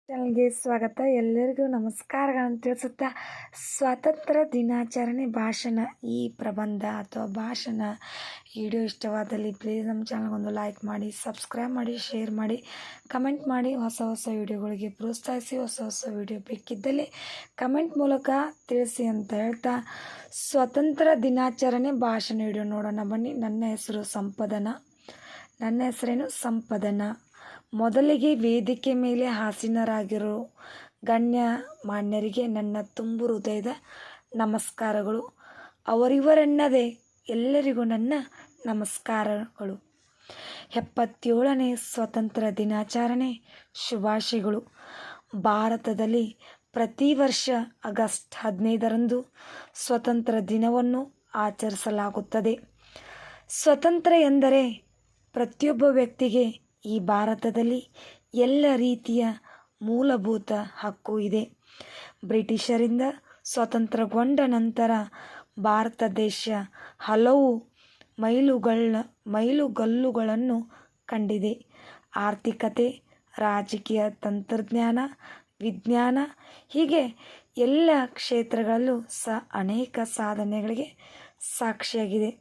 ಚಾನಲ್ಗೆ ಸ್ವಾಗತ. ಎಲ್ಲರಿಗೂ ನಮಸ್ಕಾರಗಳನ್ನು ತಿಳಿಸುತ್ತಾ, ಸ್ವಾತಂತ್ರ್ಯ ದಿನಾಚರಣೆ ಭಾಷಣ, ಈ ಪ್ರಬಂಧ ಅಥವಾ ಭಾಷಣ ವಿಡಿಯೋ ಇಷ್ಟವಾದಲ್ಲಿ ಪ್ಲೀಸ್ ನಮ್ಮ ಚಾನಲ್ಗೊಂದು ಲೈಕ್ ಮಾಡಿ, ಸಬ್ಸ್ಕ್ರೈಬ್ ಮಾಡಿ, ಶೇರ್ ಮಾಡಿ, ಕಮೆಂಟ್ ಮಾಡಿ. ಹೊಸ ಹೊಸ ವಿಡಿಯೋಗಳಿಗೆ ಪ್ರೋತ್ಸಾಹಿಸಿ. ಹೊಸ ವಿಡಿಯೋ ಬೇಕಿದ್ದಲ್ಲಿ ಕಮೆಂಟ್ ಮೂಲಕ ತಿಳಿಸಿ ಅಂತ ಹೇಳ್ತಾ, ಸ್ವಾತಂತ್ರ್ಯ ದಿನಾಚರಣೆ ಭಾಷಣ ವಿಡಿಯೋ ನೋಡೋಣ ಬನ್ನಿ. ನನ್ನ ಹೆಸರೇನು ಸಂಪದನ. ಮೊದಲಿಗೆ ವೇದಿಕೆ ಮೇಲೆ ಆಸೀನರಾಗಿರೋ ಗಣ್ಯ ಮಾನ್ಯರಿಗೆ ನನ್ನ ತುಂಬು ಹೃದಯದ ನಮಸ್ಕಾರಗಳು. ಅವರಿವರೆನ್ನದೆ ಎಲ್ಲರಿಗೂ ನನ್ನ ನಮಸ್ಕಾರಗಳು. 77ನೇ ಸ್ವಾತಂತ್ರ್ಯ ದಿನಾಚರಣೆ ಶುಭಾಶಯಗಳು. ಭಾರತದಲ್ಲಿ ಪ್ರತಿ ವರ್ಷ ಆಗಸ್ಟ್ 15ರಂದು ಸ್ವಾತಂತ್ರ್ಯ ದಿನವನ್ನು ಆಚರಿಸಲಾಗುತ್ತದೆ. ಸ್ವಾತಂತ್ರ್ಯ ಎಂದರೆ ಪ್ರತಿಯೊಬ್ಬ ವ್ಯಕ್ತಿಗೆ ಈ ಭಾರತದಲ್ಲಿ ಎಲ್ಲ ರೀತಿಯ ಮೂಲಭೂತ ಹಕ್ಕು ಇದೆ. ಬ್ರಿಟಿಷರಿಂದ ಸ್ವತಂತ್ರಗೊಂಡ ನಂತರ ಭಾರತ ದೇಶ ಹಲವು ಮೈಲುಗಲ್ಲುಗಳನ್ನು ಕಂಡಿದೆ. ಆರ್ಥಿಕತೆ, ರಾಜಕೀಯ, ತಂತ್ರಜ್ಞಾನ, ವಿಜ್ಞಾನ ಹೀಗೆ ಎಲ್ಲ ಕ್ಷೇತ್ರಗಳಲ್ಲೂ ಸಹ ಅನೇಕ ಸಾಧನೆಗಳಿಗೆ ಸಾಕ್ಷಿಯಾಗಿದೆ.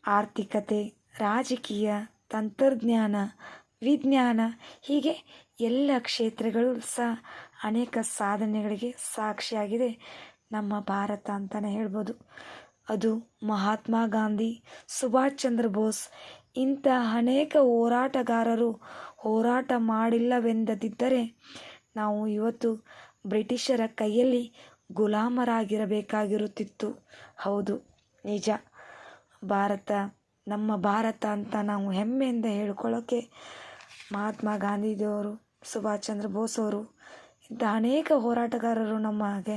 ಆರ್ಥಿಕತೆ, ರಾಜಕೀಯ, ತಂತ್ರಜ್ಞಾನ, ವಿಜ್ಞಾನ ಹೀಗೆ ಎಲ್ಲ ಕ್ಷೇತ್ರಗಳು ಸಹ ಅನೇಕ ಸಾಧನೆಗಳಿಗೆ ಸಾಕ್ಷಿಯಾಗಿದೆ ನಮ್ಮ ಭಾರತ ಅಂತಲೇ ಹೇಳ್ಬೋದು. ಅದು ಮಹಾತ್ಮ ಗಾಂಧಿ, ಸುಭಾಷ್ ಚಂದ್ರ ಬೋಸ್ ಇಂಥ ಅನೇಕ ಹೋರಾಟಗಾರರು ಹೋರಾಟ ಮಾಡಿಲ್ಲವೆಂದಿದ್ದರೆ ನಾವು ಇವತ್ತು ಬ್ರಿಟಿಷರ ಕೈಯಲ್ಲಿ ಗುಲಾಮರಾಗಿರಬೇಕಾಗಿರುತ್ತಿತ್ತು. ಹೌದು, ನಿಜ. ನಮ್ಮ ಭಾರತ ಅಂತ ನಾವು ಹೆಮ್ಮೆಯಿಂದ ಹೇಳ್ಕೊಳ್ಳೋಕ್ಕೆ ಮಹಾತ್ಮ ಗಾಂಧೀಜಿಯವರು, ಸುಭಾಷ್ ಚಂದ್ರ ಬೋಸ್ ಅವರು ಇಂಥ ಅನೇಕ ಹೋರಾಟಗಾರರು ನಮಗೆ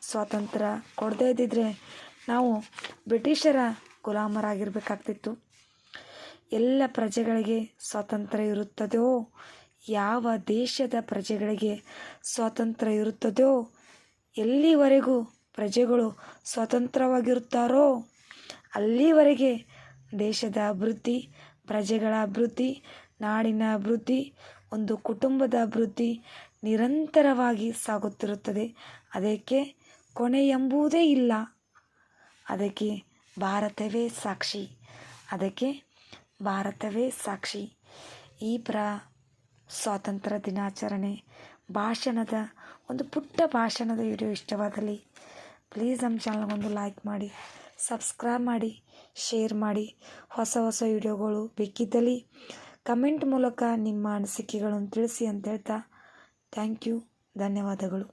ಸ್ವಾತಂತ್ರ್ಯ ಕೊಡದೇ ಇದ್ದಿದ್ರೆ ನಾವು ಬ್ರಿಟಿಷರ ಗುಲಾಮರಾಗಿರಬೇಕಾಗ್ತಿತ್ತು. ಎಲ್ಲ ಪ್ರಜೆಗಳಿಗೆ ಸ್ವಾತಂತ್ರ್ಯ ಇರುತ್ತದೋ, ಯಾವ ದೇಶದ ಪ್ರಜೆಗಳಿಗೆ ಸ್ವಾತಂತ್ರ್ಯ ಇರುತ್ತದೋ, ಎಲ್ಲಿವರೆಗೂ ಪ್ರಜೆಗಳು ಸ್ವತಂತ್ರವಾಗಿರುತ್ತಾರೋ ಅಲ್ಲಿವರೆಗೆ ದೇಶದ ಅಭಿವೃದ್ಧಿ, ಪ್ರಜೆಗಳ ಅಭಿವೃದ್ಧಿ, ನಾಡಿನ ಅಭಿವೃದ್ಧಿ, ಒಂದು ಕುಟುಂಬದ ಅಭಿವೃದ್ಧಿ ನಿರಂತರವಾಗಿ ಸಾಗುತ್ತಿರುತ್ತದೆ. ಅದಕ್ಕೆ ಕೊನೆ ಎಂಬುದೇ ಇಲ್ಲ. ಅದಕ್ಕೆ ಭಾರತವೇ ಸಾಕ್ಷಿ. ಈ ಸ್ವಾತಂತ್ರ್ಯ ದಿನಾಚರಣೆ ಭಾಷಣದ ಒಂದು ಪುಟ್ಟ ಭಾಷಣದ ವಿಡಿಯೋ ಇಷ್ಟವಾದಲ್ಲಿ ಪ್ಲೀಸ್ ನಮ್ಮ ಚಾನಲ್ಗೊಂದು ಲೈಕ್ ಮಾಡಿ, ಸಬ್ಸ್ಕ್ರೈಬ್ ಮಾಡಿ, ಶೇರ್ ಮಾಡಿ. ಹೊಸ ವಿಡಿಯೋಗಳು ಬೇಕಿದ್ದಲ್ಲಿ ಕಮೆಂಟ್ ಮೂಲಕ ನಿಮ್ಮ ಅನಿಸಿಕೆಗಳನ್ನು ತಿಳಿಸಿ ಅಂತ ಹೇಳ್ತಾ ಥ್ಯಾಂಕ್ ಯು, ಧನ್ಯವಾದಗಳು.